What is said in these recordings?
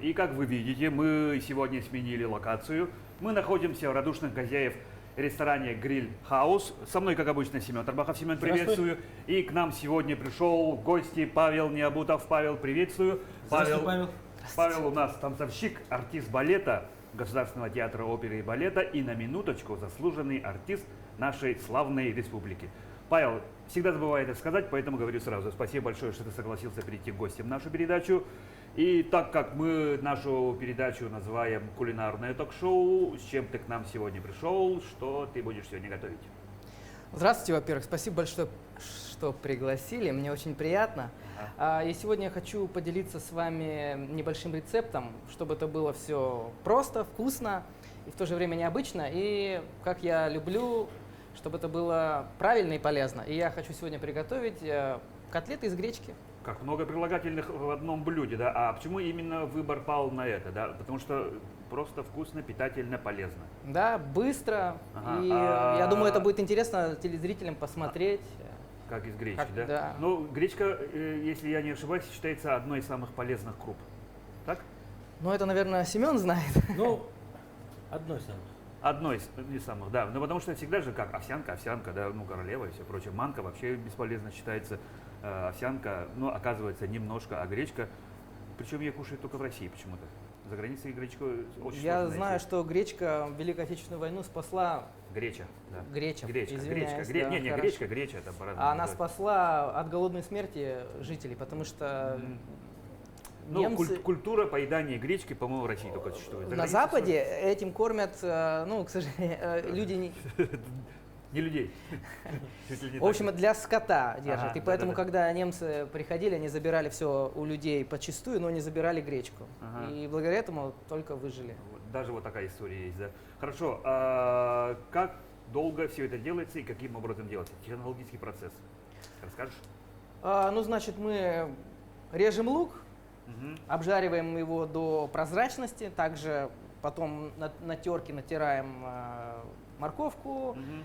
И как вы видите, мы сегодня сменили локацию. Мы находимся в радушных хозяев ресторане «Гриль Хаус». Со мной, как обычно, Семен Тарбахов. Семен, приветствую. И к нам сегодня пришел в гости Павел Необутов. Павел, приветствую. Здравствуй, Павел. Павел у нас танцовщик, артист балета Государственного театра оперы и балета и, на минуточку, заслуженный артист нашей славной республики. Павел, всегда забываю это сказать, поэтому говорю сразу. Спасибо большое, что ты согласился прийти гостем в нашу передачу. И так как мы нашу передачу называем «Кулинарное ток-шоу», с чем ты к нам сегодня пришел, что ты будешь сегодня готовить? Здравствуйте, во-первых, спасибо большое, что пригласили, мне очень приятно. И сегодня я хочу поделиться с вами небольшим рецептом, чтобы это было все просто, вкусно и в то же время необычно. И как я люблю, чтобы это было правильно и полезно. И я хочу сегодня приготовить котлеты из гречки. Как много прилагательных в одном блюде, да? А почему именно выбор пал на это, да? Потому что просто вкусно, питательно, полезно. Да, быстро. Ага, И я думаю, это будет интересно телезрителям посмотреть. Как из гречки, Как- да? да. Ну, гречка, если я не ошибаюсь, считается одной из самых полезных круп. Так? Ну, это, наверное, Семен знает. Ну, одно из самых. Одной из самых, да. Ну, потому что всегда же как овсянка, да, ну, королева и все прочее. Манка вообще бесполезно считается. Овсянка, ну, оказывается, немножко, а гречка, причем ее кушают только в России почему-то. За границей гречку очень Я сложно знаю, найти. что гречка в Великую Отечественную войну спасла. Греча, да. Греча, Гречка, извиняюсь, гречка. да, Не, хорошо. гречка, это по-разному. Она называют. спасла от голодной смерти жителей, потому что Ну, немцы культура поедания гречки, по-моему, в России только существует. За на границей Западе этим кормят, ну, к сожалению, люди не... не людей. Чуть ли не В общем, так. для скота держат. Ага, И поэтому, да-да-да. когда немцы приходили, они забирали все у людей почистую, но не забирали гречку. Ага. И благодаря этому только выжили. Вот, даже вот такая история есть, да. Хорошо, как долго все это делается и каким образом делается? Технологический процесс. Расскажешь? Ну, значит, мы режем лук, Мгм. обжариваем его до прозрачности, также потом на терке натираем морковку, Мгм.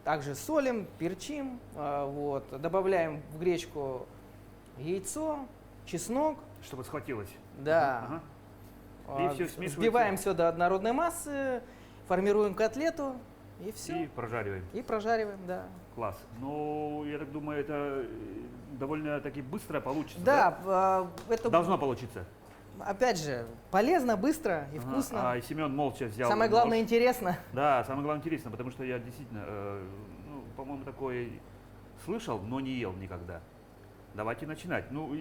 также солим, перчим, вот, добавляем в гречку яйцо, чеснок, Чтобы схватилось. да, Ага. И всё смешивается. взбиваем все до однородной массы, формируем котлету и все, И прожариваем. и прожариваем, да. Класс. Ну, я так думаю, это довольно-таки быстро получится. Да, это, Должно получиться. опять же, полезно, быстро и Ага. вкусно. А Семен молча взял Самое главное, нож. интересно. Да, самое главное интересно, потому что я действительно, ну, по-моему, такое слышал, но не ел никогда. Давайте начинать. Ну,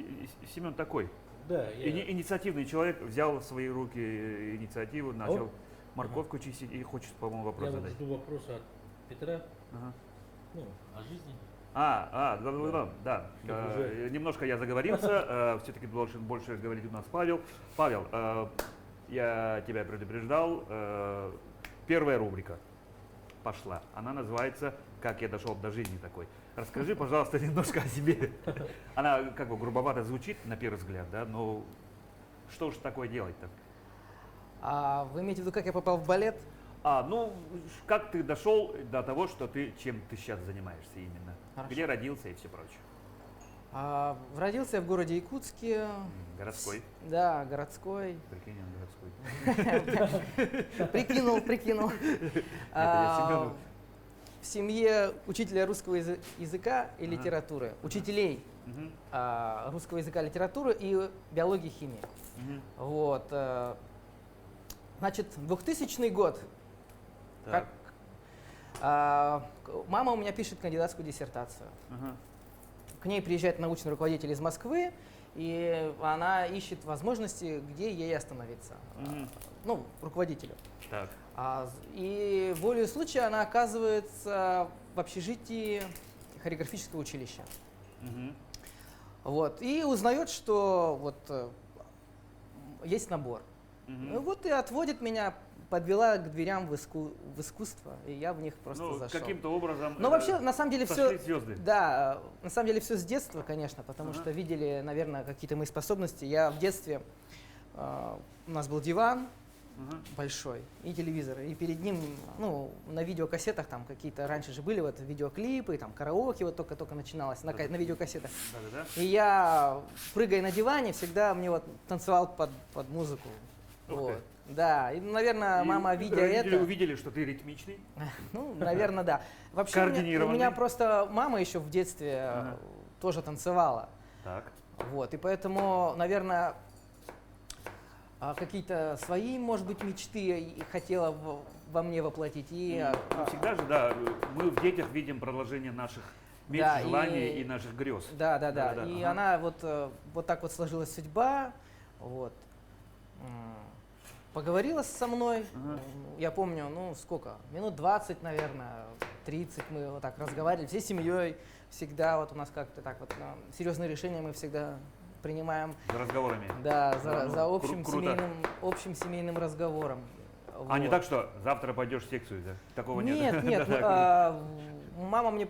Семен такой. Да, я... Инициативный человек, взял в свои руки инициативу, начал О. морковку чистить и хочет, по-моему, Я вопрос вот задать. жду вопроса от Петра, Ага. ну, о жизни. Да. Как уже. Немножко я заговорился, все-таки должен больше говорить у нас Павел. Павел, я тебя предупреждал, первая рубрика пошла. Она называется «Как я дошел до жизни такой». Расскажи, пожалуйста, немножко о себе. Она как бы грубовато звучит на первый взгляд, да, но что же такое делать-то? Вы имеете в виду, как я попал в балет? Ну, как ты дошел до того, что чем ты сейчас занимаешься именно? Хорошо. Где родился и все прочее? Родился я в городе Якутске. Городской. Да, городской. Прикинь, он городской. Прикинул. я Семену. В семье учителя русского языка и Ага. литературы, учителей Мгм, русского языка, литературы и биологии, химии. мгм. Вот. Значит, 2000 год. Так, Мама у меня пишет кандидатскую диссертацию. ага. К ней приезжает научный руководитель из Москвы, и она ищет возможности, где ей остановиться. Мгм. Ну, руководителю. Так. И волею случая она оказывается в общежитии хореографического училища. Мгм. Вот. И узнает, что вот есть набор. Мгм. Ну вот и отводит меня, подвела к дверям в искусство, и я в них просто Ну, зашел. каким-то образом Но вообще, на самом деле, сошли все, звезды. да, на самом деле все с детства, конечно, потому Ага. что видели, наверное, какие-то мои способности. Я в детстве, у нас был диван, Ага. большой и телевизор. И перед ним, ну, на видеокассетах там какие-то раньше же были вот видеоклипы, там караоке вот только-только начиналось на видеокассетах. Да-да-да. И я, прыгая на диване, всегда мне вот танцевал под музыку. Ух Вот. ты. Да, и, наверное, И мама, видя родители это... увидели, что ты ритмичный. Ну, наверное, да. Вообще, у меня Координированный. просто мама еще в детстве Ага. тоже танцевала. Так. Вот, и поэтому, наверное, какие-то свои, может быть, мечты и хотела во мне воплотить. И, Ну, всегда же, да, мы в детях видим продолжение наших мечт, Да, желаний и- и наших грез. Да. Да-да-да, И ага. она вот так вот сложилась судьба. Вот. Поговорила со мной. Ага. Я помню, ну сколько, минут 20, наверное, 30 мы вот так разговаривали, всей семьей. Всегда вот у нас как-то так вот серьезные решения мы всегда принимаем. За разговорами. Да, Да, за ну, общим семейным разговором. А не Вот. так, что завтра пойдешь в секцию, да? Такого нет. Нет, Да, мама мне,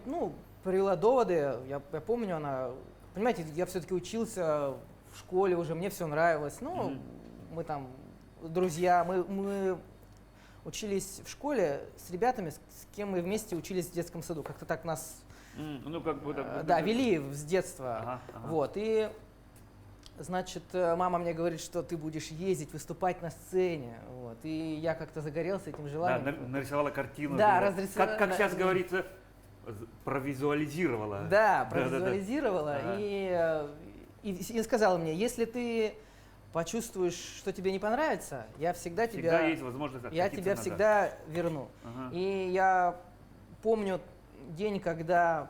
привела доводы, я помню, она, понимаете, я все-таки учился в школе уже, мне все нравилось, Мгм. мы там, друзья, мы учились в школе с ребятами, с кем мы вместе учились в детском саду, как-то так нас, Ну, как бы... да, вели с детства, Ага, ага. вот, и... Значит, мама мне говорит, что ты будешь ездить, выступать на сцене. Вот. И я как-то загорелся этим Да, желанием. нарисовала картину. Да, да. разрисовала, Как да. сейчас говорится, провизуализировала. Да, Да-да-да. провизуализировала. Ага. И сказала мне, если ты почувствуешь, что тебе не понравится, я всегда Всегда тебя, есть возможность я откатиться тебя назад. всегда верну. Ага. И я помню день, когда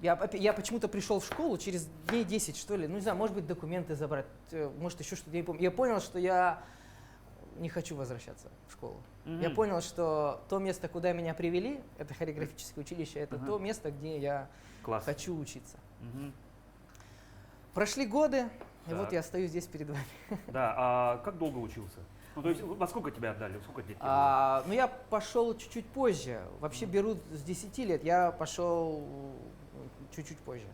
я почему-то пришел в школу через дней 10, что ли, ну не знаю, может быть, документы забрать, может еще что-то, я не помню. Я понял, что я не хочу возвращаться в школу. Я Мгм. понял, что то место, куда меня привели, это хореографическое училище, это Ага. то место, где я Класс. хочу учиться. Мгм. Прошли годы, и Так. вот я стою здесь перед вами. Да, а как долго учился? Ну, то есть, во сколько тебя отдали? Сколько лет тебе было? Ну, я пошел чуть-чуть позже. Вообще берут с 10 лет, я пошел чуть-чуть позже.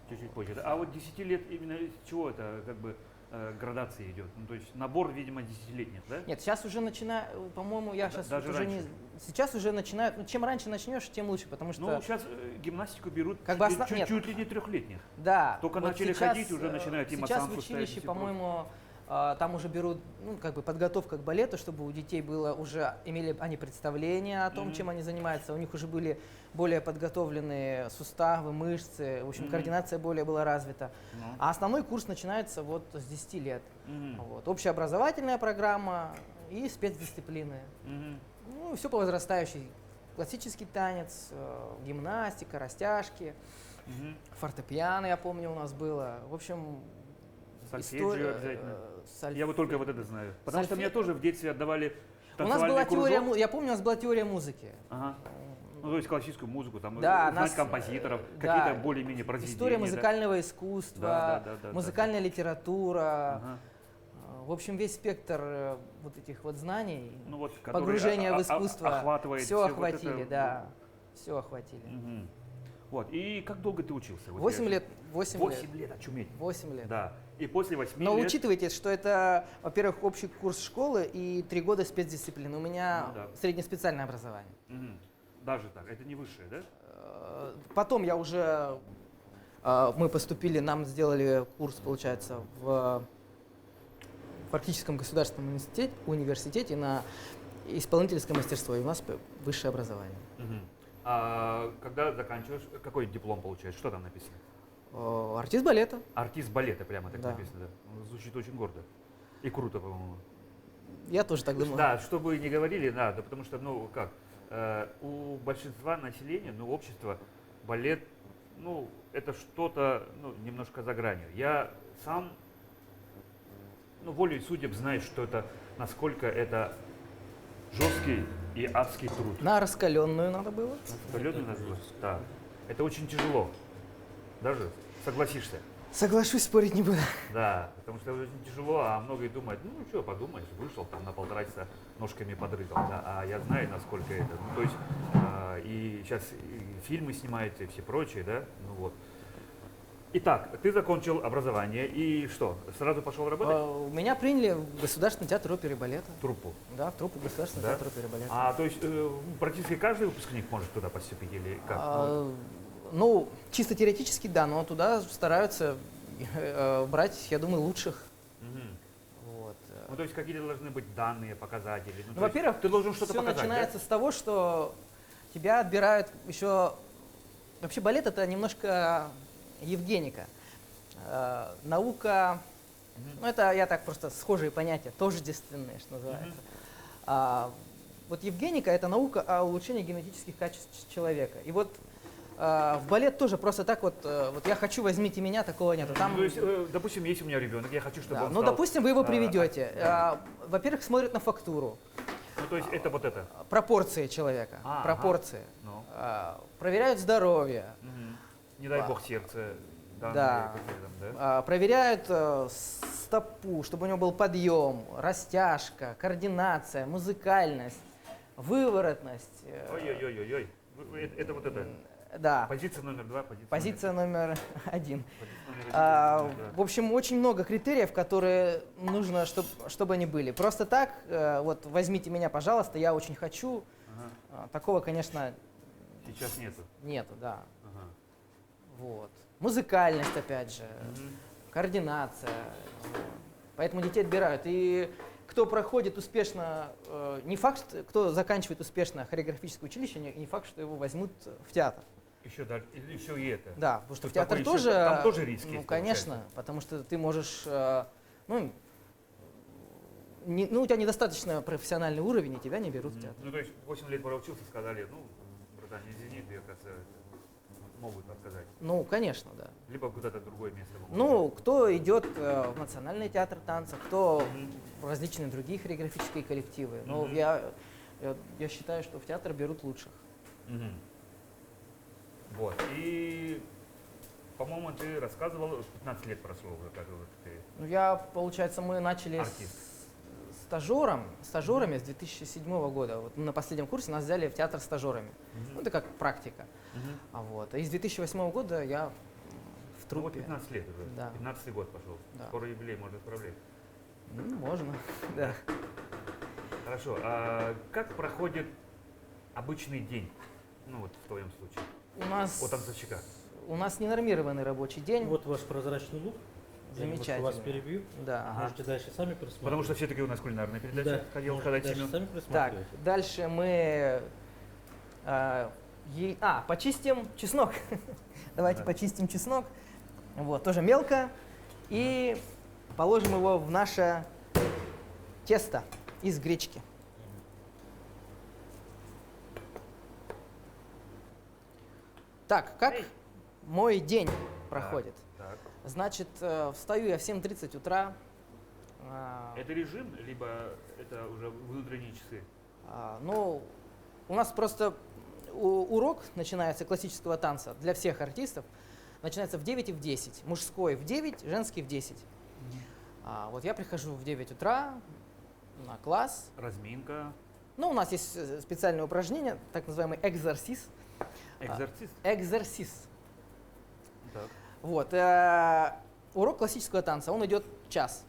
Чуть-чуть позже. Да. А вот 10 лет именно с чего это как бы градация идет? Ну, то есть набор, видимо, 10-летних, да? Нет, сейчас уже начинаю, по-моему, я сейчас даже уже не... раньше. Сейчас уже начинают, чем раньше начнешь, тем лучше, потому что... Ну, сейчас гимнастику берут Как бы нет. чуть ли не трехлетних. Да. Только вот начали сейчас, ходить, уже начинают им сейчас в осанку ставить и училище, всё прочее. по-моему, там уже берут, ну, как бы подготовка к балету, чтобы у детей было уже, имели они представление о том, Мгм. чем они занимаются, у них уже были более подготовленные суставы, мышцы, в общем, Мгм. координация более была развита. Ну. А основной курс начинается вот с 10 лет. Мгм. Вот. Общеобразовательная программа и спецдисциплины. Мгм. Ну, все по возрастающей. Классический танец, гимнастика, растяжки, Мгм. фортепиано, я помню, у нас было. В общем, Сольфеджио обязательно. сольф- Я вот только вот это знаю. Потому что Сольфе- мне тоже в детстве отдавали У нас была танцевальный теория, кружок. я помню, у нас была теория музыки. Ага. Ну, то есть классическую музыку, там, Да, знать нас, композиторов, да, какие-то более-менее произведения. История да. музыкального искусства, Да. музыкальная литература. Ага. В общем, весь спектр вот этих вот знаний, Ну, вот, который погружения в искусство, охватывает все всё вот охватили, это. да, все охватили. Мгм. Вот, и как долго ты учился? Вот 8 я- лет, 8 лет, 8 лет, очуметь. 8 лет. Да. И после 8 Но лет... учитывайте, что это, во-первых, общий курс школы и 3 года спецдисциплины. У меня Ну да. среднеспециальное образование. Мгм. Даже так, это не высшее, да? Потом я уже, мы поступили, нам сделали курс, получается, в практическом государственном университете на исполнительское мастерство, и у нас высшее образование. Мгм. А когда заканчиваешь, какой диплом получаешь? Что там написано? Артист балета. Артист балета, прямо так Да. написано, да. Ну, звучит очень гордо. И круто, по-моему. Я тоже так думаю. Да, что бы ни говорили, да, потому что, ну, как, у большинства населения, ну, общества, балет, ну, это что-то, ну, немножко за гранью. Я сам, ну, волей судеб знаю, что это, насколько это жесткий и адский труд. На раскаленную надо было. Полетный называй? Да. Это очень тяжело. Даже, согласишься? Соглашусь, спорить не буду. Да, потому что это очень тяжело, а многие думают, ну что, подумаешь, вышел там на 1,5 часа ножками подрыгал, да, а я знаю, насколько это, ну то есть, и сейчас и фильмы снимаются и все прочее, да, ну вот. Итак, ты закончил образование и что, сразу пошел работать? Меня приняли в Государственный театр оперы и балета. Труппу. Да, в труппу Государственного Да? театра оперы и балета. А то есть практически каждый выпускник может туда поступить или как? Ну, чисто теоретически, да, но туда стараются брать, я думаю, лучших. Мгм. Вот. Ну, то есть какие-то должны быть данные, показатели. Ну, Ну, то есть во-первых, ты должен что-то все показать, начинается да? с того, что тебя отбирают еще... Вообще балет это немножко Евгеника. Наука, ну это я так просто схожие понятия, тождественные, что называется. Вот Евгеника это наука о улучшении генетических качеств человека. И вот в балет тоже просто так вот я хочу, возьмите меня, такого нету. Там, То есть, допустим, есть у меня ребенок, я хочу, чтобы да, он ну, стал, допустим, вы его приведете. да. Во-первых, смотрят на фактуру, Ну, то есть это вот это. пропорции человека, Ага. пропорции. Ну. Проверяют здоровье, Мгм. Не дай бог сердце. Данные Да. какие-то там, да? проверяют стопу, чтобы у него был подъем, растяжка, координация, музыкальность, выворотность. Ой-ой-ой-ой. Это вот это. Да, Позиция номер 2, позиция номер 1. Позиция номер один, да. В общем, очень много критериев, которые нужно, чтобы они были. Просто так, вот возьмите меня, пожалуйста, я очень хочу. Ага. Такого, конечно, Сейчас нету. нету, да. Ага. Вот. Музыкальность, опять же, Мгм. координация. Вот. Поэтому детей отбирают. И кто проходит успешно, не факт, кто заканчивает успешно хореографическое училище, не факт, что его возьмут в театр. Еще дальше, еще и это. Да, потому что То в есть театр такой еще- тоже, там тоже риски ну, есть, конечно, получается. потому что ты можешь, ну, у тебя недостаточно профессиональный уровень, и тебя не берут в театр. Ну, то есть 8 лет проучился, сказали, ну, братан, извини, тебе, кажется, могут отказать. Ну, конечно, да. Либо куда-то другое место. могут Ну, кто идет в Национальный театр танца, кто Мгм. в различные другие хореографические коллективы. Но Мгм. я считаю, что в театр берут лучших. взять. Мгм. Вот. И, по-моему, ты рассказывал, 15 лет прошло уже, как вот ты Ну, получается, мы начали артист. стажерами с 2007 года. Вот на последнем курсе нас взяли в театр стажерами. Ну, это как практика. Мгм. Вот. И с 2008 года я в Ну, вот труппе. 15 лет уже. Да. 15-й год пошел. Да. Скоро юбилей, можно отправлять. Ну, можно, да. Хорошо. А как проходит обычный день? Ну, вот в твоем случае. У У танцовщика. нас ненормированный рабочий день. Вот ваш прозрачный лук. Я немножко Замечательно. вас перебью. Да. Можете дальше сами просмотреть. Потому что все-таки у нас кулинарная передача. да, Хотел можете сказать, дальше Семен. сами Так, просматривайте. дальше мы почистим чеснок. Давайте Да. почистим чеснок. Вот, тоже мелко. И положим его в наше тесто из гречки. Так, как мой день проходит? Так. Значит, встаю я в 7:30 утра. Это режим, либо это уже внутренние часы? Ну, у нас просто урок начинается классического танца для всех артистов. Начинается в 9 и в 10. Мужской в 9, женский в 10. Вот я прихожу в 9 утра на класс. Разминка, Ну, у нас есть специальное упражнение, так называемый экзорсис. экзорцист. Экзорсис. Так. Вот. Урок классического танца, он идет час.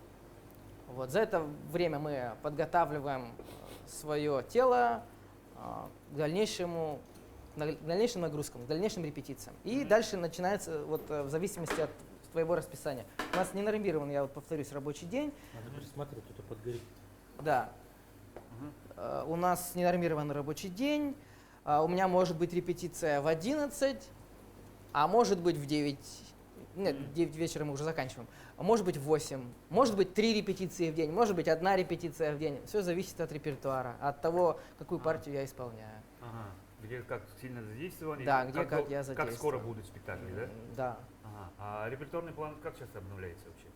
Вот. За это время мы подготавливаем свое тело к дальнейшим нагрузкам, к дальнейшим репетициям. И дальше начинается, вот, в зависимости от твоего расписания. У нас ненормированный, я вот повторюсь, рабочий день. Надо пересмотреть, кто-то подгорит. Да. У нас ненормированный рабочий день. У меня может быть репетиция в 11, а может быть в 9. Нет, в 9 вечера мы уже заканчиваем. А может быть в 8. Может быть 3 репетиции в день. Может быть 1 репетиция в день. Все зависит от репертуара, от того, какую партию я исполняю. Ага. Где как сильно задействованы? Да, где как я Как задействован. скоро будут спектакли, да? Да. Ага. А репертуарный план как часто обновляется вообще?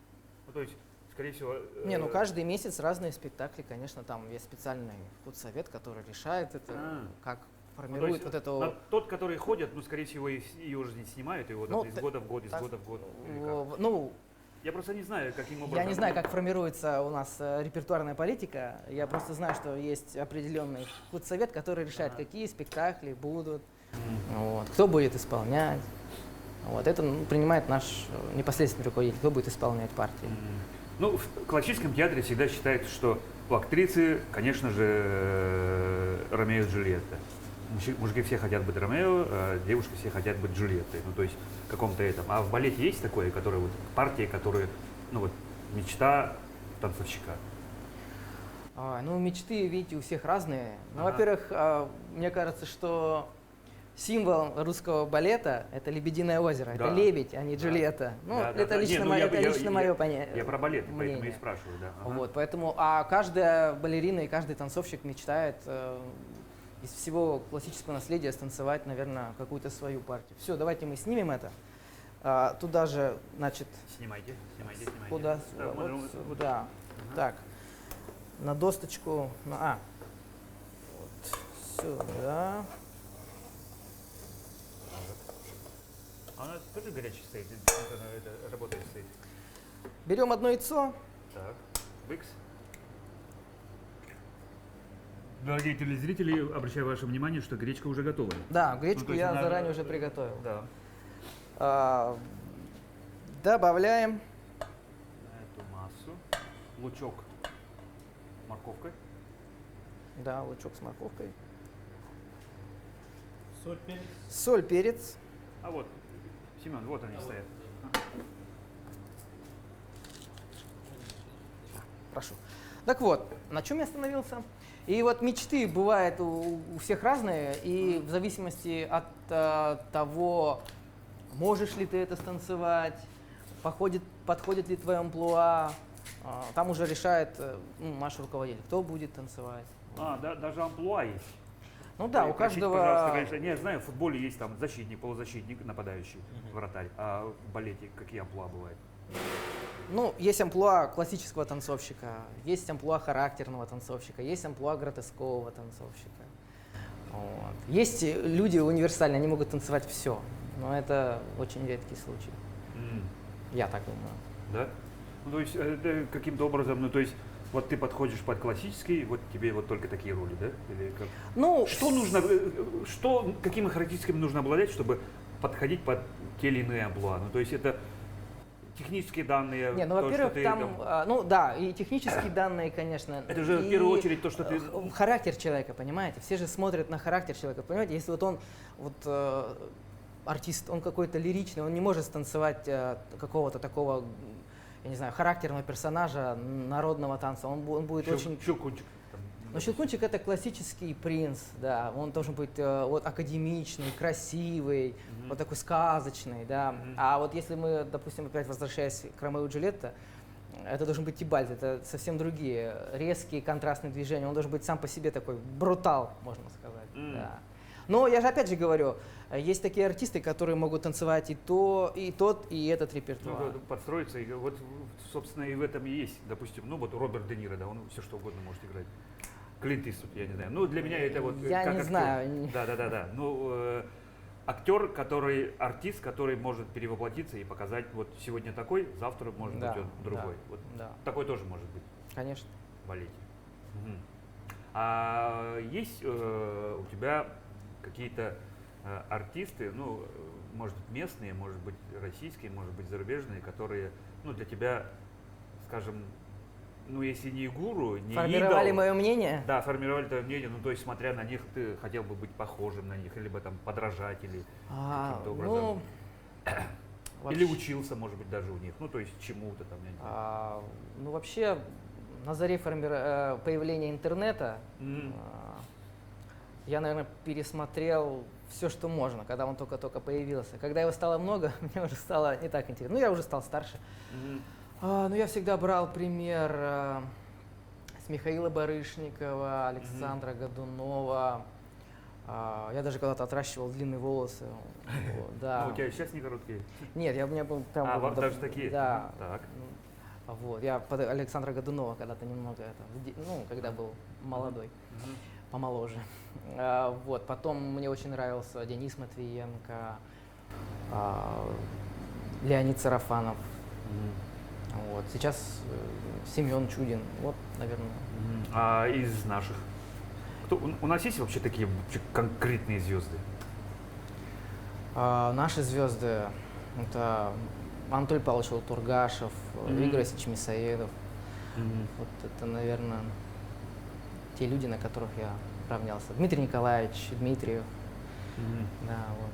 Ну, то есть, скорее всего... Не, ну каждый месяц разные спектакли, конечно, там есть специальный худсовет, который решает это, как ну, то формирует есть, вот эту... тот, который ходит, ну, скорее всего, ее уже не снимают, его Ну, из года в год, из так, года в год. Или как? Ну, Я просто не знаю, каким образом... я не знаю, как формируется у нас репертуарная политика. Я просто знаю, что есть определенный худсовет, который решает, какие спектакли будут, вот, кто будет исполнять. Вот, это принимает наш непосредственный руководитель, кто будет исполнять партии. Ну, в классическом театре всегда считается, что у актрисы, конечно же, Ромео и Джульетта. Мужики все хотят быть Ромео, а девушки все хотят быть Джульеттой. Ну, то есть в каком-то этом. А в балете есть такое, которое вот партии, которые, ну вот, мечта танцовщика? Ну, мечты, видите, у всех разные. Ну, Ага. во-первых, мне кажется, что символ русского балета – это «Лебединое озеро», Да. это лебедь, а не Да. Джульетта. Ну, Да, да, это да. лично Не, ну, мое, я- это я- лично я- мое понятие. Я про балет, поэтому и мнение. спрашиваю, да. Ага. Вот, поэтому, а каждая балерина и каждый танцовщик мечтает из всего классического наследия станцевать, наверное, какую-то свою партию. Все, давайте мы снимем это. Туда же, значит, Снимайте. куда? Да, Вот можем- сюда. Ага. Так, на досточку, вот сюда. А у нас тоже горячий стоит? Это работает стоит? Берем одно яйцо. Так, быкс. Дорогие телезрители, обращаю ваше внимание, что гречка уже готова. Да, гречку то есть я она- заранее уже приготовил. Да. Добавляем На эту массу. Лучок морковкой. да, лучок с морковкой. Соль, перец. Соль, перец. А вот, Семен, вот они стоят. Прошу. Так вот, на чем я остановился? И вот мечты бывают у всех разные, и в зависимости от того, можешь ли ты это станцевать, подходит ли твое амплуа, там уже решает наш руководитель, кто будет танцевать. Да, даже амплуа есть. Ну да, у Простите, каждого... пожалуйста, конечно, не знаю, в футболе есть там защитник, полузащитник, нападающий, вратарь. А в балете какие амплуа бывают? Ну, есть амплуа классического танцовщика, есть амплуа характерного танцовщика, есть амплуа гротескового танцовщика. Вот. Есть люди универсальные, они могут танцевать все, но это очень редкий случай. Я так думаю. Да? Ну, то есть это каким-то образом, ну, то есть вот ты подходишь под классический, вот тебе вот только такие роли, да? Или как? Ну, Что нужно, какими характеристиками нужно обладать, чтобы подходить под те или иные амплуа? Ну, то есть это технические данные. Не, ну, то, во-первых, что ты там, ну да, и технические данные, конечно. Это же в и, первую очередь то, что ты... Характер человека, понимаете? Все же смотрят на характер человека, понимаете? Если вот он, артист, он какой-то лиричный, он не может станцевать какого-то такого, я не знаю, характерного персонажа народного танца, он будет очень... Щелкунчик. Но Щелкунчик это классический принц, да, он должен быть вот академичный, красивый, вот такой сказочный, да. А вот если мы, допустим, опять возвращаясь к Ромео и Джульетте, это должен быть Тибальт, это совсем другие, резкие контрастные движения, он должен быть сам по себе такой брутал, можно сказать, да. Но я же опять же говорю, есть такие артисты, которые могут танцевать и тот, и этот репертуар. Ну, подстроиться, и вот, собственно, и в этом и есть. Допустим, ну вот Роберт Де Ниро, да, он все что угодно может играть. Клинт Иствуд, я не знаю. Ну, для меня это вот Я как не актер. знаю. Да. Ну, актер, артист, который может перевоплотиться и показать, вот сегодня такой, завтра может Да, быть он другой. да, Вот да. такой тоже может быть Конечно. в балете. А есть у тебя какие-то артисты, ну, может быть, местные, может быть, российские, может быть, зарубежные, которые, ну, для тебя, скажем, ну, если не гуру, не Формировали идол, мое мнение? да, формировали твое мнение, ну, то есть, смотря на них, ты хотел бы быть похожим на них, либо там подражать, или каким-то образом. Или вообще- учился, может быть, даже у них, ну, то есть, чему-то там, я не знаю. Ну, вообще, на заре появления интернета я, наверное, пересмотрел все, что можно, когда он только-только появился. Когда его стало много, мне уже стало не так интересно. Ну, я уже стал старше. Ну, я всегда брал пример с Михаила Барышникова, Александра Годунова. Я даже когда-то отращивал длинные волосы. Вот, да. Ну, у тебя сейчас не короткие? Нет, у меня был прям... Вот даже такие? Да. Так. Вот, я под Александра Годунова когда-то немного, когда был молодой, помоложе. Вот, потом мне очень нравился Денис Матвиенко, Леонид Сарафанов. Вот, сейчас Семен Чудин, вот, наверное. А из наших? У нас есть вообще такие конкретные звезды? Наши звезды. Это Анатолий Павлович Тургашев, Игорь Васильевич Мясоедов. Вот это, наверное, те люди, на которых я равнялся. Дмитрий Николаевич, Дмитриев. Да, вот,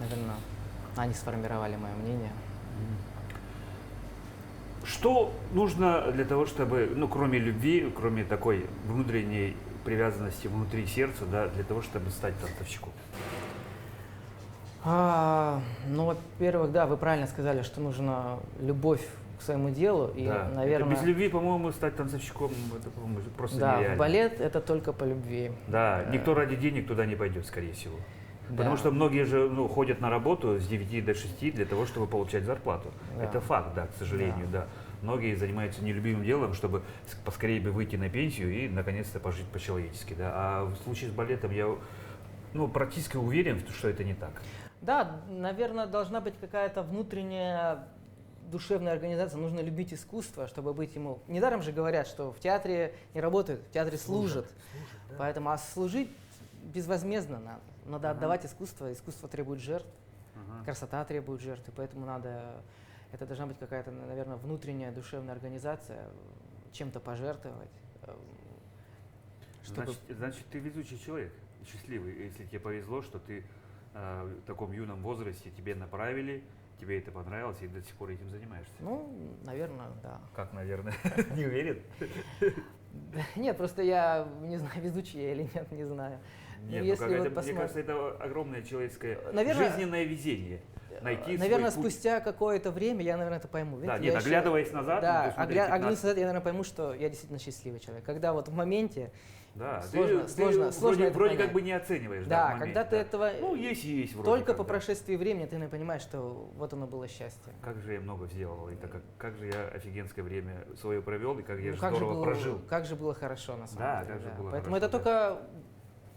наверное, они сформировали мое мнение. Что нужно для того, чтобы, ну, кроме любви, кроме такой внутренней привязанности внутри сердца, да, для того, чтобы стать танцовщиком? Ну, во-первых, да, вы правильно сказали, что нужна любовь к своему делу. И, Да. наверное, Это без любви, по-моему, стать танцовщиком это, по-моему, просто да, нереально. в балет это только по любви. Да, никто ради денег туда не пойдет, скорее всего. Да. Потому что многие же, ну, ходят на работу с 9 до 6 для того, чтобы получать зарплату. Да. Это факт, да, к сожалению, да. Многие занимаются нелюбимым делом, чтобы поскорее бы выйти на пенсию и наконец-то пожить по-человечески, да. А в случае с балетом я, ну, практически уверен, что это не так. Да, наверное, должна быть какая-то внутренняя душевная организация. Нужно любить искусство, чтобы быть ему. Недаром же говорят, что в театре не работают, в театре служат. Да. Поэтому служить безвозмездно надо. Надо отдавать искусство. Искусство требует жертв, красота требует жертв. И поэтому это должна быть какая-то, наверное, внутренняя душевная организация, чем-то пожертвовать. Чтобы... Значит, ты везучий человек, счастливый, если тебе повезло, что ты в таком юном возрасте тебе направили, тебе это понравилось, и до сих пор этим занимаешься. Ну, наверное, да. Как, наверное? Не уверен? Нет, просто я не знаю, везучий я или нет, не знаю. Нет, мне кажется, это огромное человеческое жизненное везение. Найти наверное, свой путь. спустя какое-то время я, наверное, это пойму. Да, нет, оглядываясь назад, да, оглядываясь назад, я, наверное, пойму, что я действительно счастливый человек. Когда вот в моменте да, сложно вроде как бы не оцениваешь. Да, в моменте, когда ты этого... Ну, есть и есть вроде только как, по да. прошествии времени ты понимаешь, что вот оно было счастье. Как же я много сделал, и как же я офигенское время свое провел, и как я здорово прожил. Как же было хорошо, на самом деле. Как же было Поэтому хорошо, это только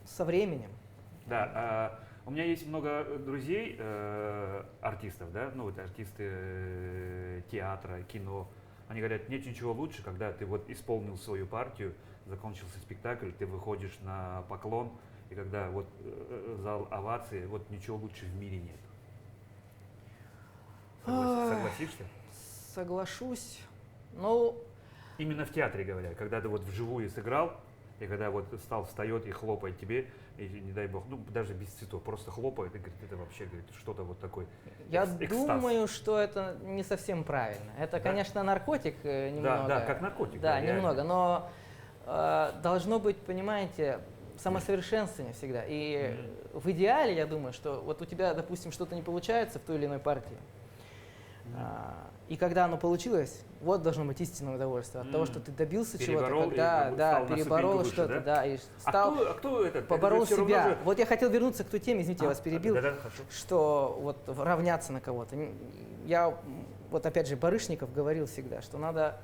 со временем. Да, у меня есть много друзей, артистов, да, ну вот артисты театра, кино. Они говорят, нет ничего лучше, когда ты вот исполнил свою партию, закончился спектакль, ты выходишь на поклон, и когда вот зал овации, вот ничего лучше в мире нет. Согласишься? Соглашусь. Ну, именно в театре говорят, когда ты вот вживую сыграл, и когда вот встает и хлопает тебе, и не дай бог, ну даже без цветов, просто хлопает и говорит, это вообще, говорит, что-то вот такой я экстаз. думаю, что это не совсем правильно. Это, да? Конечно, наркотик немного. Да, как наркотик. Да, немного, но должно быть, понимаете, самосовершенствование всегда. И в идеале, я думаю, что вот у тебя, допустим, что-то не получается в той или иной партии, и когда оно получилось, вот должно быть истинное удовольствие от того, что ты добился чего-то, когда переборол что-то, да, и стал, кто это? поборол это себя. же... Вот я хотел вернуться к той теме, извините, я вас перебил, хорошо. что вот равняться на кого-то. Я, вот опять же, Барышников говорил всегда, что надо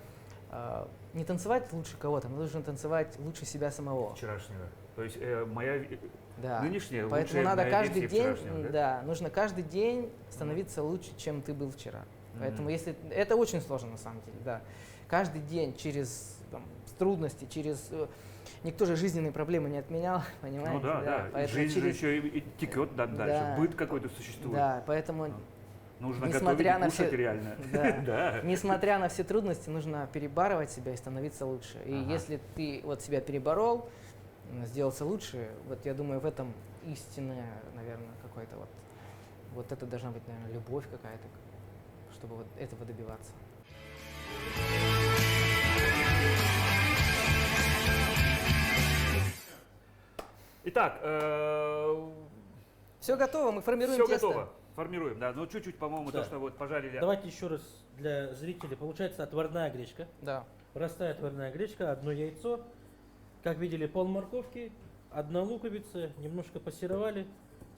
не танцевать лучше кого-то, нужно танцевать лучше себя самого. Вчерашнего. То есть моя нынешняя поэтому лучшая надо каждый день, да? нужно каждый день становиться лучше, чем ты был вчера. Поэтому если это очень сложно на самом деле, да. Каждый день через трудности, через никто же жизненные проблемы не отменял, понимаете? Ну да. Поэтому жизнь же еще и текет дальше, быт какой-то существует. Да, поэтому нужно готовить и кушать реально. Да. Несмотря на все трудности, нужно перебарывать себя и становиться лучше. И если ты вот себя переборол, сделался лучше, вот я думаю, в этом истинная, наверное, какой-то вот это должна быть, наверное, любовь какая-то, чтобы вот этого добиваться. Итак, все готово, мы формируем все тесто. готово. Формируем, да. Ну чуть-чуть, по-моему, то, что вот пожарили. Давайте еще раз для зрителей. Получается отварная гречка. Да. Простая отварная гречка, одно яйцо. Как видели, пол морковки, одна луковица, немножко пассеровали,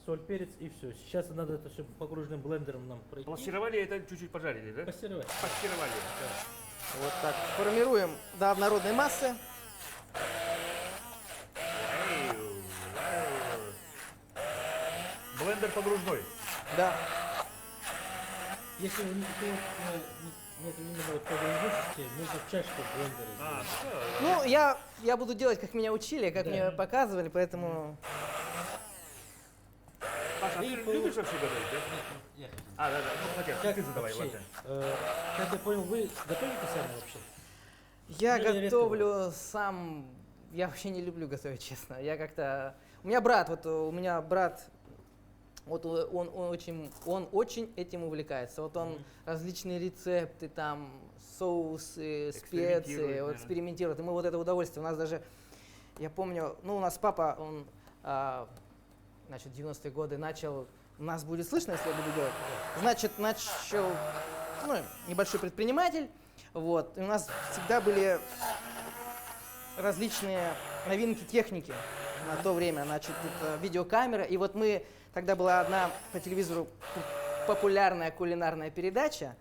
соль, перец и все. Сейчас надо это все погруженным блендером нам пройти. Пассеровали, это чуть-чуть пожарили, да? Пассеровать. Пассеровали, да. Вот так. Формируем до однородной массы. Блендер погружной. Да. Если вы нет именно вот такой возможности, нужно в чашку блендера. Ну, я буду делать, как меня учили, как мне показывали, поэтому... А ты И любишь вообще готовить, да? Я- А, да, да. Ну, хотя, Как ты задавай, вообще, ладно. как я понял, вы готовите сами вообще? Я Ну, или редко готовлю сам. Я вообще не люблю готовить, честно. Я как-то. У меня брат, у меня брат, он очень этим увлекается. Вот он различные рецепты, там, соусы, Экспериментирует, специи, вот наверно. экспериментирует. И мы вот это удовольствие. У нас даже, я помню, ну, у нас папа, он, значит, в 90-е годы начал. Нас будет слышно, если я буду делать? Значит, начал, ну, небольшой предприниматель. Вот. И у нас всегда были различные новинки техники на то время. Значит, это видеокамера. И вот мы, тогда была одна по телевизору популярная кулинарная передача.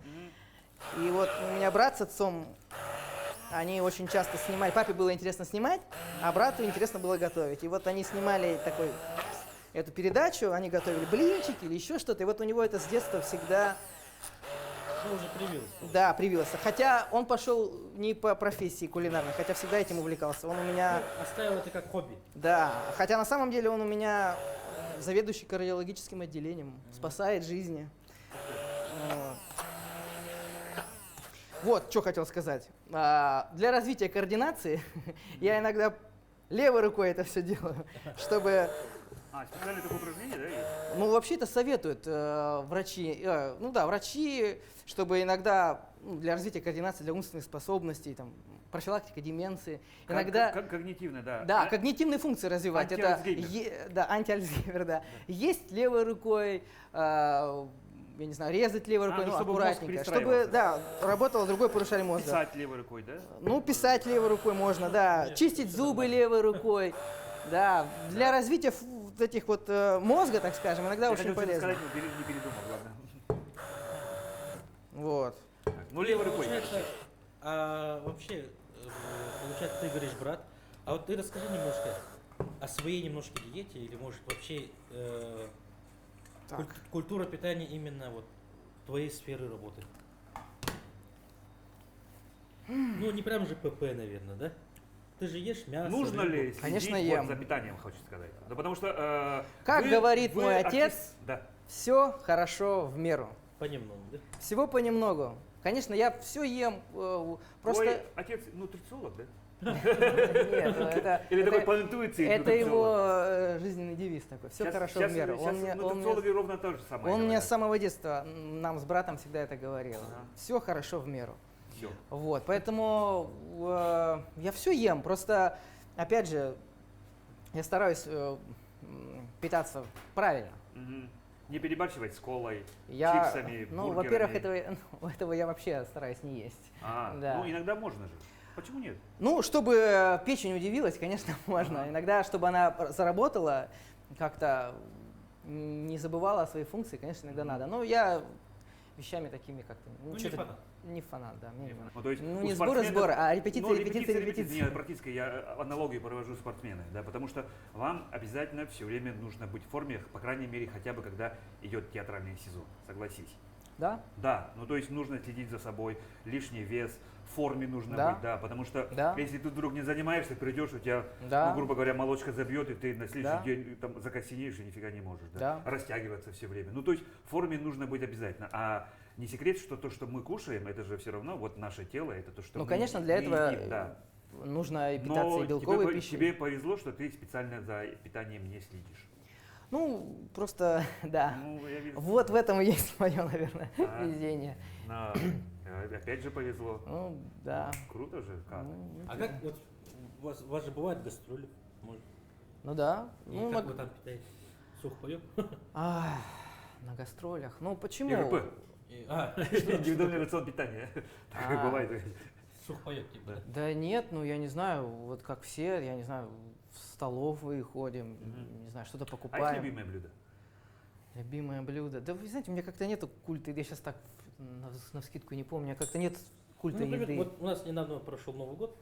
И вот у меня брат с отцом, они очень часто снимали. Папе было интересно снимать, а брату интересно было готовить. И вот они снимали эту передачу, они готовили блинчики или еще что-то. И вот у него это с детства всегда, Ну, уже привился. да, привилось. Хотя он пошел не по профессии кулинарной, хотя всегда этим увлекался. Он у меня, Оставил это как хобби. да, хотя на самом деле он у меня заведующий кардиологическим отделением, спасает жизни. Вот, что хотел сказать. Для развития координации я иногда левой рукой это все делаю, чтобы... А, специальное такое упражнение, да, есть? Ну, вообще это советуют врачи. Ну да, врачи, чтобы иногда для развития координации, для умственных способностей, там, профилактика деменции. Иногда... Как когнитивно, да. Да, когнитивные функции развивать. Это Антиальцгеймер. да, антиальцгеймер, да. Есть левой рукой, я не знаю, резать левой рукой, ну, ну, чтобы мозг аккуратненько. Чтобы, перестраивался. да, работало другой полушарие мозга. Писать левой рукой, да? Ну, писать левой рукой можно, да. Чистить зубы левой рукой. Да, для развития вот этих вот мозга, так скажем, иногда Я очень хотел что-то полезно. сказать, но не передумал, ладно. Вот. Ну, левой рукой. Получается, вообще, получается, ты говоришь, брат, а вот ты расскажи немножко о своей немножко диете, или может вообще Так. культура питания именно вот твоей сферы работы. Ну, не прям же ПП, наверное, да? Ты же ешь мясо. Нужно рыбу. ли следить Конечно, вот ем. за питанием, хочу сказать? Да потому что... Как говорит мой артист- отец, Да. все хорошо в меру. Понемногу, да? Всего понемногу. Конечно, я все ем, просто... Твой отец нутрициолог, да? Нет, это, Или это- такой по интуиции это нутрициолог? его жизненный девиз такой. Все хорошо в меру. Сейчас нутрициологи ровно то же самое Он мне говорят. с самого детства, нам с братом всегда это говорил. Ага. Все хорошо в меру. Всё. Вот, поэтому я все ем. Просто, опять же, я стараюсь питаться правильно. Мгм. Не перебарщивать с колой, Я, чипсами, ну, бургерами. во-первых, этого я вообще стараюсь не есть. Да. Ну, иногда можно же. Почему нет? Ну, чтобы печень удивилась, конечно, можно. Ага. Иногда, чтобы она заработала, как-то не забывала о своей функции, конечно, иногда надо. Но я вещами такими как-то... Ну, не чё-то- фанат. Не фанат, да. мне не- Ну, то есть Ну, у не спортсменов- сборы, а репетиции, Ну, репетиции. Нет, практически я аналогию провожу спортсмены, да, потому что вам обязательно все время нужно быть в форме, по крайней мере, хотя бы когда идет театральный сезон, согласись. Да? Да, ну то есть нужно следить за собой, лишний вес, в форме нужно Да. быть, да, потому что Да. если ты вдруг не занимаешься, придешь, у тебя, Да. ну, грубо говоря, молочка забьет, и ты на следующий Да. день там закосенеешь и нифига не можешь, да, Да. растягиваться все время. Ну то есть в форме нужно быть обязательно, а не секрет, что то, что мы кушаем, это же все равно вот наше тело, это то, что Ну, мы конечно, для мы этого едим, да. нужно и питаться Но и белковой тебе, пищей. тебе повезло, что ты специально за питанием не следишь. Ну, просто, да. Ну, я вижу. Вот в этом и есть мое, наверное, А. везение. Опять же повезло. Ну, да. Круто же, как. Ну, А как вот у вас же бывают гастроли? Может, Ну да. и Ну, как вы там питаетесь? Сухпайок? ах, на гастролях. Ну почему? ИРП. Что? Индивидуальный рацион питания. Так и А. бывает. Сухпайок, типа. Да. Да нет, ну я не знаю, вот как все, я не знаю, в столовые ходим, Мгм. не знаю, что-то А есть покупаем. любимое блюдо? Любимое блюдо. Да вы знаете, у меня как-то нету культа, я сейчас так навскидку не помню, как-то нет культа Ну, например, еды. вот у нас недавно прошел Новый год.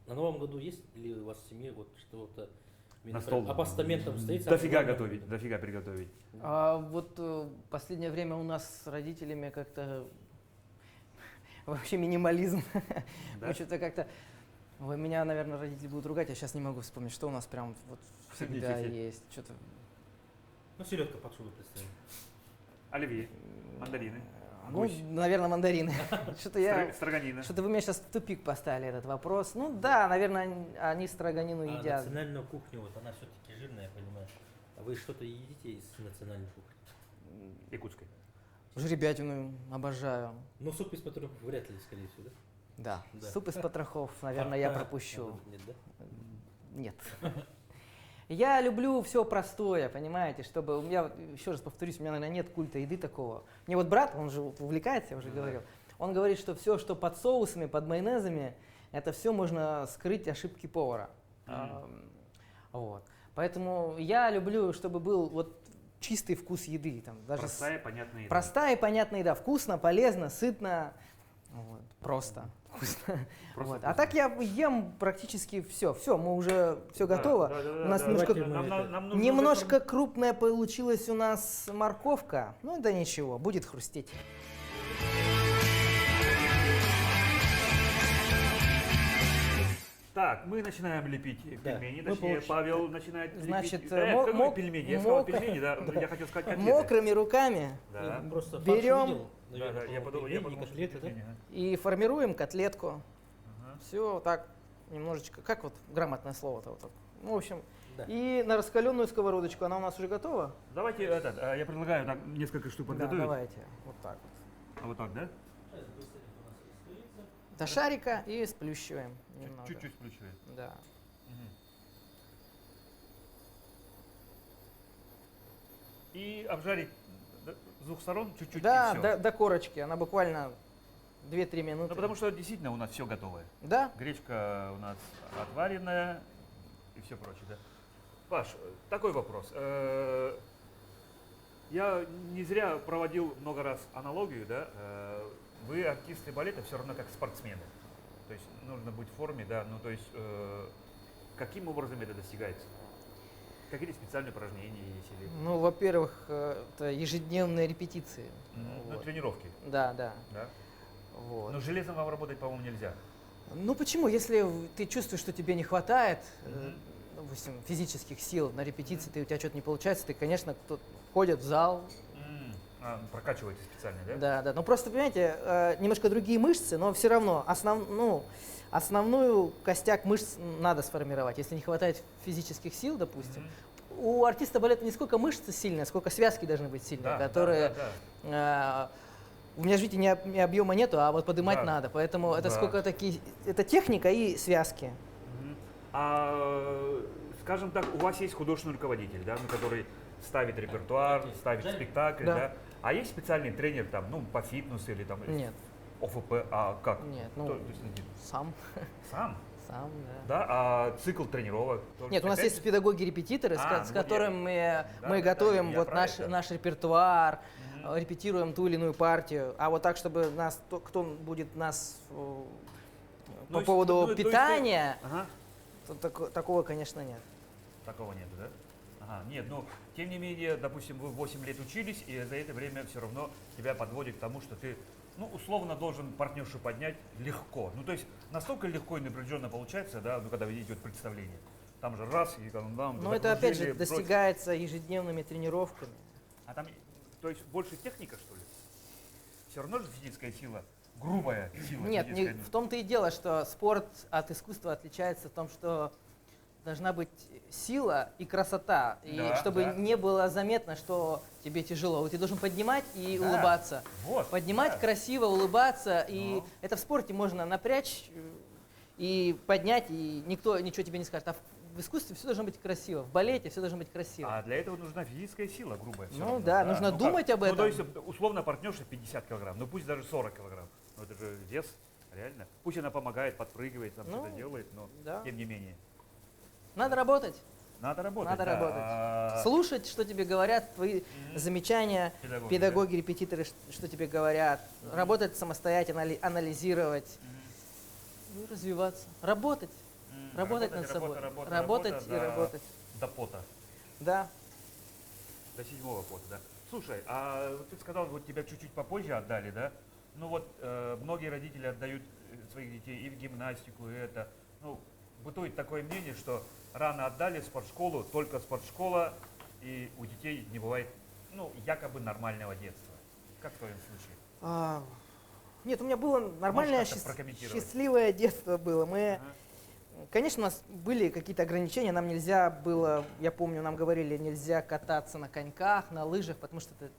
На Новом году есть ли у вас в семье вот что-то На стол. а постаментом стоит? Дофига самое главное готовить, блюдо? дофига приготовить. Вот последнее время у нас с родителями как-то вообще минимализм. Да? Мы что-то как-то... Ой, меня, наверное, родители будут ругать, я сейчас не могу вспомнить, что у нас прям вот всегда Ничего себе. есть. Что-то... Ну, селедка под шубой представим. Оливье, мандарины, Ну, гусь, наверное, мандарины. Что-то я... строганина. Что-то вы меня сейчас в тупик поставили этот вопрос. Ну да, наверное, они строганину А едят. национальную кухню, вот она все-таки жирная, я понимаю. А вы что-то едите из национальной кухни? Якутской. Жеребятину обожаю. Ну, суп из потрохов вряд ли, скорее всего, да? Да. Да. Суп из потрохов, наверное, я Фарта, пропущу. может быть, нет, да? Нет. Я люблю все простое, понимаете, чтобы у меня, еще раз повторюсь, у меня, наверное, нет культа еды такого. Мне вот брат, он же увлекается, я уже говорил, он говорит, что все, что под соусами, под майонезами, это все можно скрыть ошибки повара. Вот. Поэтому я люблю, чтобы был вот чистый вкус еды. Там, даже Простая, понятная еда. простая и понятная еда. Вкусно, полезно, сытно. Вот, просто. Вкусно. Просто Вот. А вкусно. так я ем практически все. Все, мы уже все Да, готово. да, да, У да, нас да. немножко, Давайте мы Нам нужно немножко крупная получилась у нас морковка. Ну да ничего, будет хрустеть. Так, мы начинаем лепить Да, пельмени, мы точнее, получ- Павел начинает Значит, лепить. мо- Пельмени, я сказал мокро- пельмени, да, я хотел сказать котлеты. Мокрыми руками Да, Я просто Берем. фарш видел, да, наверное, да, я подумал, пельмени, что котлеты, да? пельмени, ага. и формируем котлетку. Ага. Все так немножечко, как вот грамотное слово-то вот так. Ну, в общем, Да. и на раскаленную сковородочку, она у нас уже готова? Давайте я предлагаю так несколько штук Да, подготовить. давайте, вот так вот. А вот так, да? До шарика и сплющиваем немного. Чуть-чуть сплющиваем. Да. И обжарить с двух сторон чуть-чуть и Да, всё. до корочки, она буквально 2-3 минуты. Ну, потому что действительно у нас все готовое. Да, Гречка у нас отваренная и все прочее, да. Паш, такой вопрос. Я не зря проводил много раз аналогию, да. Вы артисты балета все равно как спортсмены. То есть нужно быть в форме, да. Ну, то есть каким образом это достигается? Какие специальные упражнения есть или ну, во-первых, это ежедневные репетиции. ну, Вот. тренировки, Да, да. да? Вот. Но с железом вам работать, по-моему, нельзя. Ну почему? Если ты чувствуешь, что тебе не хватает, Мгм. допустим, физических сил на репетиции, у тебя что-то не получается, ты, конечно, ходят в зал, Прокачиваете специально, да? да, да. Но просто, понимаете, немножко другие мышцы, но все равно основную костяк мышц надо сформировать. Если не хватает физических сил, допустим, у артиста балета не сколько мышцы сильные, сколько связки должны быть сильные, Да, которые... да, да, да. У меня же, видите, ни объема нету, а вот поднимать Да. надо. Поэтому это Да. сколько такие... Это техника и связки. Мгм. Скажем так, у вас есть художественный руководитель, да, ну, который ставит репертуар, ставит спектакль, Да. да? А есть специальный тренер там, ну, по фитнесу или там Нет, ОФП, а как? нет, Кто- ну, то есть, один? сам, Сам, да. да? А цикл тренировок? тоже Нет, у нас опять есть же? педагоги-репетиторы, А, с ну, которыми да, мы да, готовим я вот про наш, это. наш репертуар, Мгм. репетируем ту или иную партию. А вот так, чтобы нас, кто будет нас Ну, по есть- поводу ну, то есть, питания, Ага. то такого, конечно, нет. Такого нет, да? Ага, нет, но тем не менее, допустим, вы 8 лет учились, и за это время все равно тебя подводит к тому, что ты, ну, условно должен партнершу поднять легко. Ну, то есть настолько легко и напряженно получается, да, ну, когда идет представление. Там же раз, и там, Но это, опять же, достигается ежедневными тренировками. А там, то есть больше техника, что ли? Все равно же физическая сила, грубая сила. Нет, физическая, в том-то и дело, что спорт от искусства отличается в том, что должна быть сила и красота. И Да, чтобы да. не было заметно, что тебе тяжело. Вот ты должен поднимать и Да. улыбаться. Вот, Поднимать да. красиво, улыбаться. И Ну. это в спорте можно напрячь и поднять, и никто ничего тебе не скажет. А в искусстве все должно быть красиво. В балете все должно быть красиво. А для этого нужна физическая сила грубая. всё Ну равно, да, нужно Ну думать об Ну, то этом. есть, условно, партнерша 50 килограмм, ну пусть даже 40 килограмм. Ну это же вес, реально. Пусть она помогает, подпрыгивает, там Ну, что-то делает, но да. тем не менее. Надо работать. Надо работать. Надо да. работать. Слушать, что тебе говорят, твои замечания, Педагоги, педагоги, репетиторы, что тебе говорят. Работать самостоятельно, анализировать. Ну, и развиваться. Работать. Работать над собой. Работать и работать. До пота, Да. до 7-го пота, да. Слушай, а ты сказал, вот тебя чуть-чуть попозже отдали, да? Ну вот многие родители отдают своих детей и в гимнастику, и это. Ну, бытует такое мнение, что рано отдали в спортшколу, только спортшкола и у детей не бывает, ну, якобы нормального детства. Как в твоем случае? Нет, у меня было нормальное, Можешь как-то прокомментировать? счастливое детство было. Мы, Ага. конечно, у нас были какие-то ограничения, нам нельзя было, я помню, нам говорили, нельзя кататься на коньках, на лыжах, потому что это,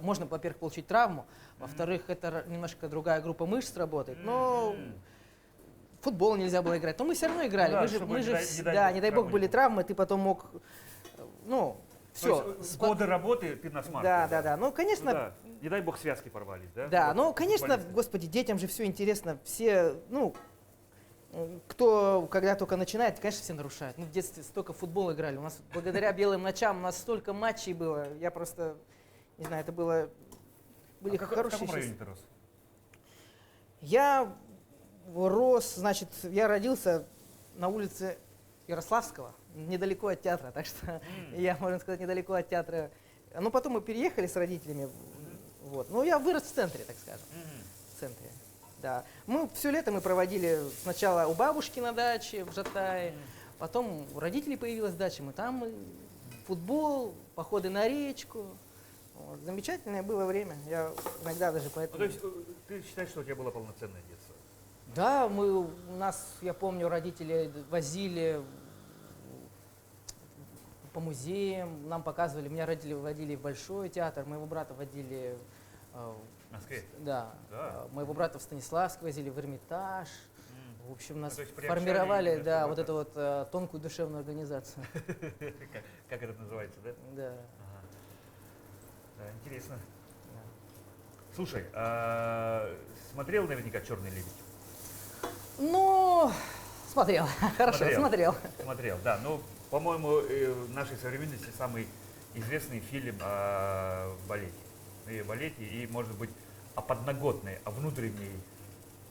можно, во-первых, получить травму, во-вторых, это немножко другая группа мышц работает, но в футбол нельзя было играть, но мы все равно играли, Ну да, мы же, чтобы мы не же дай- вс- не дай да, бог не дай бог травму были не травмы, ты потом мог, ну, То все. есть, годы работы ты на смарте. Да, да, да, ну, Ну конечно, да. Не дай бог связки порвались, да? да, Вот, ну, конечно, футболисты. господи, детям же все интересно, все, ну, кто когда только начинает, конечно, все нарушают. Мы в детстве столько в футбол играли, у нас благодаря белым ночам у нас столько матчей было, я просто, не знаю, это было, были В хорошие каком часы. районе ты рос? Я рос, значит, я родился на улице Ярославского, недалеко от театра, так что я, можно сказать, недалеко от театра. Но потом мы переехали с родителями, вот. Ну, я вырос в центре, так скажем, в центре, да. Мы все лето мы проводили сначала у бабушки на даче в Жатае, потом у родителей появилась дача, мы там футбол, походы на речку. Вот. Замечательное было время, я иногда даже Ну, поэтому... то есть ты считаешь, что у тебя было полноценное детство? Да, у нас, я помню, родители возили по музеям, нам показывали, меня родители водили в Большой театр, моего брата водили, В Москве? да, Да. моего брата в Станиславск возили, в Эрмитаж. В общем, нас то есть приобщали формировали, именно, да, чтобы вот эту вот тонкую душевную организацию. Как это называется, да? Да. Ага. Да, интересно. Да. Слушай, смотрел наверняка «Черный лебедь»? Ну, смотрел, хорошо, смотрел. Смотрел, да. Ну, по-моему, в нашей современности самый известный фильм о балете. И о балете, и, может быть, о подноготной, о внутренней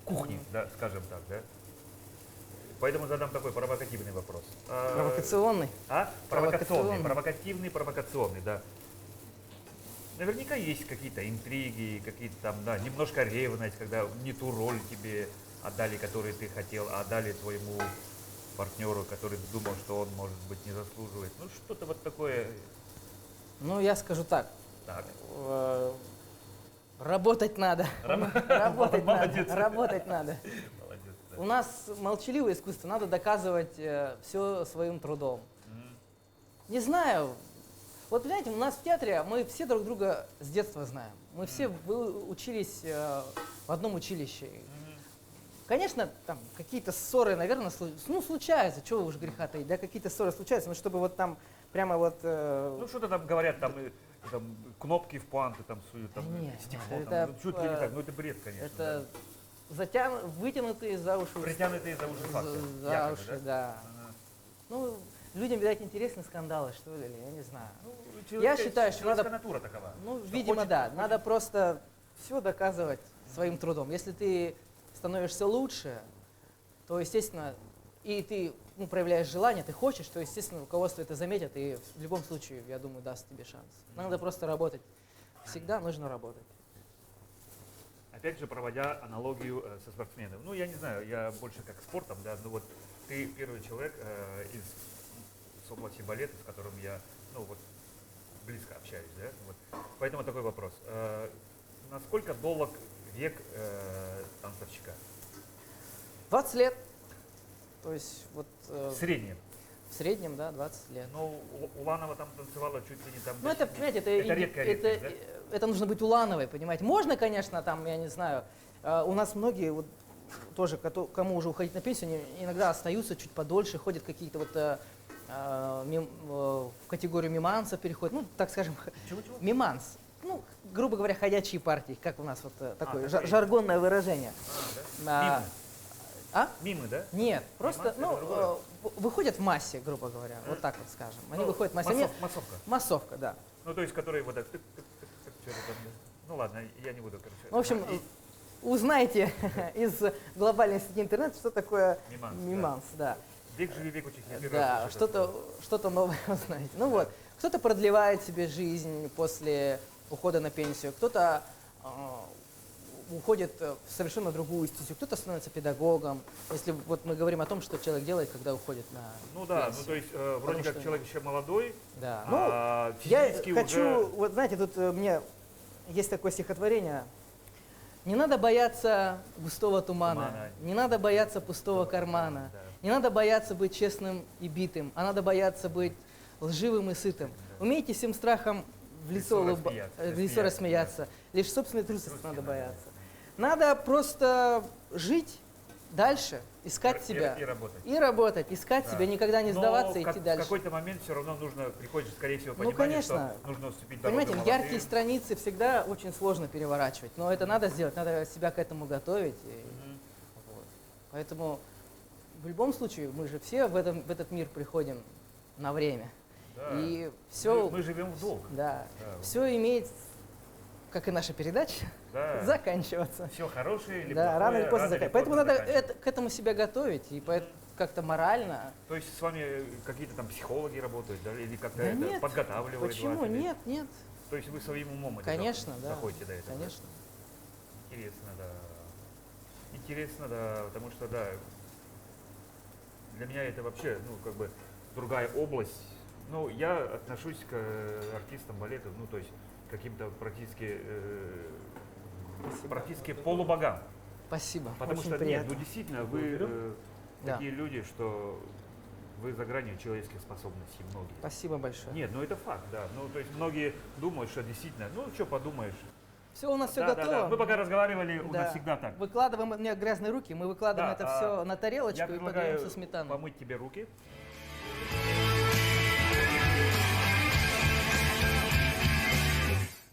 кухне, да, скажем так, да. Поэтому задам такой провокативный вопрос. Провокационный. Провокационный, провокативный, да. Наверняка есть какие-то интриги, какие-то там, да, немножко ревность, когда не ту роль тебе отдали, которую ты хотел, а отдали твоему партнеру, который думал, что он, может быть, не заслуживает. Ну, что-то вот такое. Ну, я скажу так. Так. Работать надо. Работать Молодец. надо. Работать надо. Молодец. Да. У нас молчаливое искусство, надо доказывать все своим трудом. Не знаю. Вот, понимаете, у нас в театре мы все друг друга с детства знаем. Мы все учились в одном училище. Конечно, там какие-то ссоры, наверное, случаются, чего уж греха таить, да, какие-то ссоры случаются, но чтобы вот там прямо вот... Ну, что-то там говорят, там кнопки в пуанты там суют, там Нет, стекло, это, там, ну, чуть ли не так, ну это бред, конечно. Это вытянутые за уши. Притянутые за уши факты. За якобы, уши, да. Ага. Ну, людям, видать, интересны скандалы, что ли, я не знаю. Ну, Я считаю, что надо... натура такова. Ну, Что видимо, хочет- да. хочет- Надо просто все доказывать своим трудом. Если ты становишься лучше, то, естественно, и ты проявляешь желание, ты хочешь, то, естественно, руководство это заметит и в любом случае, я думаю, даст тебе шанс. Надо просто работать. Всегда нужно работать. Опять же, проводя аналогию со спортсменом. Ну, я не знаю, я больше как спортом, да, но вот ты первый человек из области балета, с которым я, ну, вот, близко общаюсь, да, вот. Поэтому такой вопрос. Насколько долг век танцовщика? 20 лет. То есть вот В среднем. в среднем, да, 20 лет. Ну, Уланова там танцевала чуть ли не там... Ну, это, понимаете, это редкая редкость, да? это нужно быть Улановой, понимаете. Можно, конечно, там, я не знаю, у нас многие вот тоже, кому уже уходить на пенсию, они иногда остаются чуть подольше, ходят какие-то вот в категорию мимансов переходят, ну, так скажем, Чего-чего? миманс. Ну, грубо говоря, ходячие партии, как у нас вот такое такие. жаргонное выражение. Да? А, а? Мимы, да? Нет, просто, Миманс это другое. выходят в массе, грубо говоря, вот так вот скажем. Они Ну, выходят в массе. Они- Массовка. Массовка, да. Ну, то есть, которые вот так... что-то там, ну, ладно, я не буду, короче. В общем, И узнайте из глобальной сети интернет, что такое Миманс, миманс, да. век живи, век учись. Я первый Да, раз слышу это слово. что-то новое узнаете. Ну вот, кто-то продлевает себе жизнь после ухода на пенсию, кто-то уходит в совершенно другую стезю, кто-то становится педагогом. Если вот мы говорим о том, что человек делает, когда уходит на Ну да, пенсию. ну то есть вроде Потому как что- человек еще молодой, Да. а Я физически хочу, уже... вот знаете, тут мне есть такое стихотворение. Не надо бояться густого тумана, Тумана. не надо бояться пустого кармана, Да. не надо бояться быть честным и битым, а надо бояться быть лживым и сытым. Умейте всем страхом в лицо, рассмеяться, в лицо рассмеяться, рассмеяться. Лишь собственной трусости Трусости надо надо бояться. Надо просто жить дальше, искать И- себя. и работать. И работать, искать Да. себя, никогда не Но сдаваться, в идти дальше. В какой-то момент все равно нужно, приходит, скорее всего, Ну, понимание, конечно. что нужно уступить Понимаете, дорогу яркие молодым. страницы всегда очень сложно переворачивать, но это надо сделать, надо себя к этому готовить. Мгм. Вот. Поэтому в любом случае мы же все в этот мир приходим на время. Да. И все, Мы живем в долг. да, Да. все имеет, как и наша передача, Да. заканчиваться. Все хорошее или Да, плохое, рано или поздно рано или заканчиваться. Поэтому поздно надо заканчивается. к этому себя готовить и как-то морально. То есть с вами какие-то там психологи работают, да, или как-то Да это нет. подготавливают Почему? вас? или- Нет, нет. То есть вы своим умом это Конечно, да. доходите до этого? Конечно. Интересно, да. Интересно, да, потому что, да, для меня это вообще, ну, как бы другая область. Ну, я отношусь к артистам балета, ну, то есть к каким-то практически полубогам. Спасибо. Потому Очень что, приятно. нет, ну, действительно, вы Да. такие люди, что вы за гранью человеческих способностей многие. Спасибо большое. Нет, ну это факт, да. Ну, то есть многие думают, что действительно, ну, что подумаешь. Все, у нас все Да, готово. да, да. Мы пока разговаривали, у Да. нас всегда так. Выкладываем, у меня грязные руки, мы выкладываем Да, это а все на Я тарелочку и предлагаю подаем со сметаной. помыть тебе руки.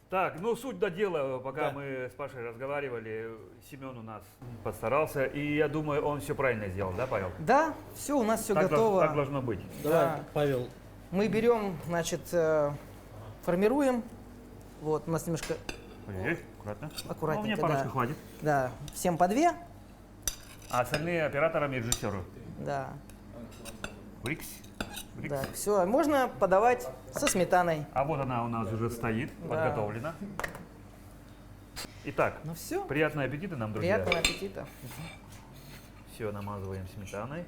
Так, ну суть до дела, пока Да. мы с Пашей разговаривали, Семен у нас постарался, и я думаю, он все правильно сделал, да, Павел? Да, все, у нас все Так готово. так должно быть. Давай, Да. Павел, Мы берем, значит, формируем. Вот, у нас немножко, Ой, аккуратно. Аккуратненько, Ну, мне парочку да. хватит. да, всем по две. А остальные операторам и режиссеру. Да, Брикс. Брикс. да, все. Можно подавать со сметаной. А вот она у нас уже стоит, Да. подготовлена. Итак, Ну все, приятного аппетита нам, друзья. приятного аппетита. Все намазываем сметаной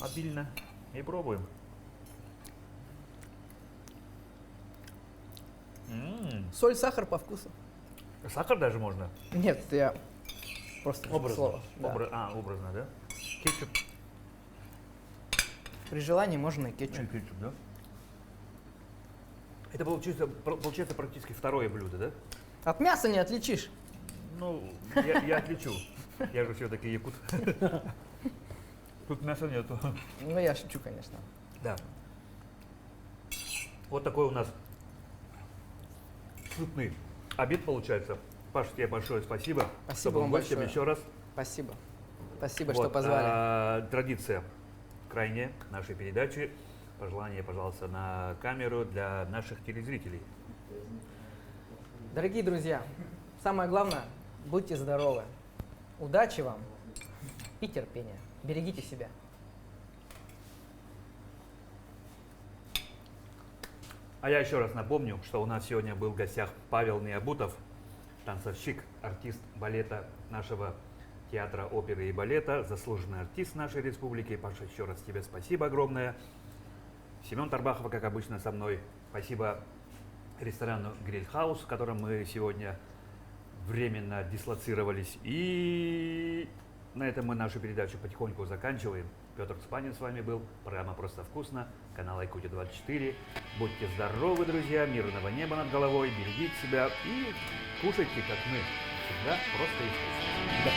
обильно и пробуем. Соль, сахар по вкусу. Сахар даже можно? Нет, я просто Образно. слово. Да. Образно, да? Кетчуп. При желании можно и кетчуп. Ну, кетчуп, да? Это получается практически второе блюдо, да? От мяса не отличишь. Ну, я отличу. Я же все-таки якут. Тут мяса нету. Ну, я шучу, конечно. Да. Вот такой у нас сытный обед получается. Паш, тебе большое спасибо. Спасибо что был вам гостем большое. еще раз. Спасибо. Спасибо, Вот, что позвали. Традиция крайняя нашей передачи. Пожелание, пожалуйста, на камеру для наших телезрителей. Дорогие друзья, самое главное, будьте здоровы. Удачи вам и терпения. Берегите себя. А я еще раз напомню, что у нас сегодня был в гостях Павел Необутов, танцовщик, артист балета нашего театра оперы и балета, заслуженный артист нашей республики. Паша, еще раз тебе спасибо огромное. Семен Тарбахов, как обычно, со мной. Спасибо ресторану Гриль Хаус, в котором мы сегодня временно дислоцировались. И на этом мы нашу передачу потихоньку заканчиваем. Петр Цпанин с вами был. Программа «Просто вкусно». Канал Якутия 24. Будьте здоровы, друзья. Мирного неба над головой. Берегите себя и кушайте, как мы. Всегда просто и вкусно.